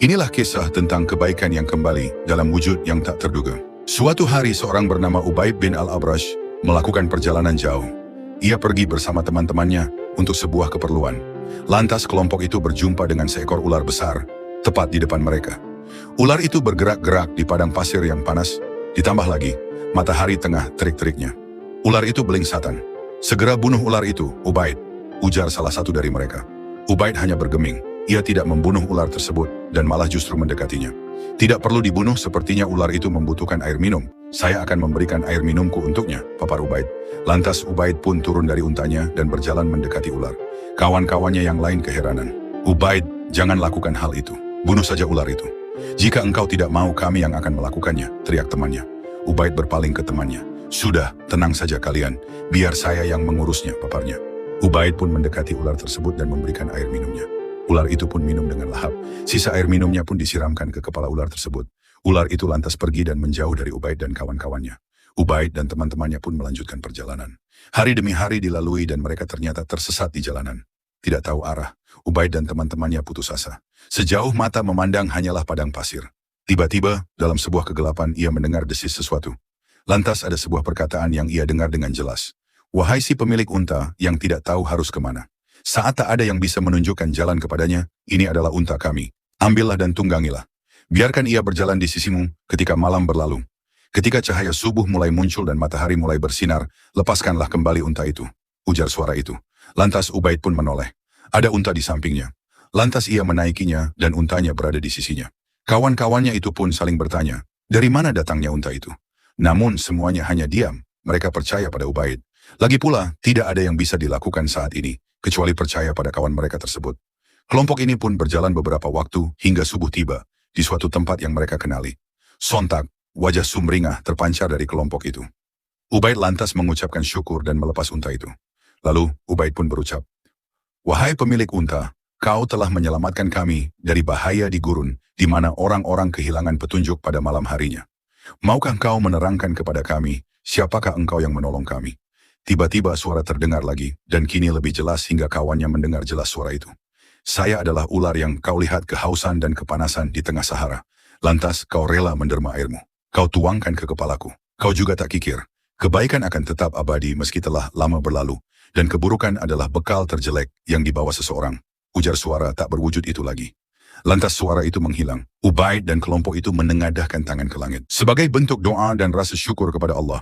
Inilah kisah tentang kebaikan yang kembali dalam wujud yang tak terduga. Suatu hari seorang bernama Ubaid bin Al-Abrash melakukan perjalanan jauh. Ia pergi bersama teman-temannya untuk sebuah keperluan. Lantas kelompok itu berjumpa dengan seekor ular besar tepat di depan mereka. Ular itu bergerak-gerak di padang pasir yang panas, ditambah lagi matahari tengah terik-teriknya. Ular itu belingsatan. "Segera bunuh ular itu, Ubaid," ujar salah satu dari mereka. Ubaid hanya bergeming. Ia tidak membunuh ular tersebut dan malah justru mendekatinya. "Tidak perlu dibunuh, sepertinya ular itu membutuhkan air minum. Saya akan memberikan air minumku untuknya," papar Ubaid. Lantas Ubaid pun turun dari untanya dan berjalan mendekati ular. Kawan-kawannya yang lain keheranan. "Ubaid, jangan lakukan hal itu. Bunuh saja ular itu." "Jika engkau tidak mau, kami yang akan melakukannya," teriak temannya. Ubaid berpaling ke temannya. "Sudah, tenang saja kalian. Biar saya yang mengurusnya," paparnya. Ubaid pun mendekati ular tersebut dan memberikan air minumnya. Ular itu pun minum dengan lahap. Sisa air minumnya pun disiramkan ke kepala ular tersebut. Ular itu lantas pergi dan menjauh dari Ubaid dan kawan-kawannya. Ubaid dan teman-temannya pun melanjutkan perjalanan. Hari demi hari dilalui dan mereka ternyata tersesat di jalanan. Tidak tahu arah, Ubaid dan teman-temannya putus asa. Sejauh mata memandang hanyalah padang pasir. Tiba-tiba, dalam sebuah kegelapan ia mendengar desis sesuatu. Lantas ada sebuah perkataan yang ia dengar dengan jelas. "Wahai si pemilik unta yang tidak tahu harus kemana. Saat tak ada yang bisa menunjukkan jalan kepadanya, ini adalah unta kami. Ambillah dan tunggangilah. Biarkan ia berjalan di sisimu ketika malam berlalu. Ketika cahaya subuh mulai muncul dan matahari mulai bersinar, lepaskanlah kembali unta itu," ujar suara itu. Lantas Ubaid pun menoleh. Ada unta di sampingnya. Lantas ia menaikinya dan untanya berada di sisinya. Kawan-kawannya itu pun saling bertanya, dari mana datangnya unta itu? Namun semuanya hanya diam. Mereka percaya pada Ubaid. Lagi pula, tidak ada yang bisa dilakukan saat ini, kecuali percaya pada kawan mereka tersebut. Kelompok ini pun berjalan beberapa waktu hingga subuh tiba di suatu tempat yang mereka kenali. Sontak, wajah sumringah terpancar dari kelompok itu. Ubaid lantas mengucapkan syukur dan melepas unta itu. Lalu Ubaid pun berucap, "Wahai pemilik unta, kau telah menyelamatkan kami dari bahaya di gurun, di mana orang-orang kehilangan petunjuk pada malam harinya. Maukah kau menerangkan kepada kami, siapakah engkau yang menolong kami?" Tiba-tiba suara terdengar lagi, dan kini lebih jelas hingga kawannya mendengar jelas suara itu. "Saya adalah ular yang kau lihat kehausan dan kepanasan di tengah Sahara. Lantas kau rela menderma airmu. Kau tuangkan ke kepalaku. Kau juga tak kikir. Kebaikan akan tetap abadi meski telah lama berlalu, dan keburukan adalah bekal terjelek yang dibawa seseorang," ujar suara tak berwujud itu lagi. Lantas suara itu menghilang. Ubaid dan kelompok itu menengadahkan tangan ke langit sebagai bentuk doa dan rasa syukur kepada Allah.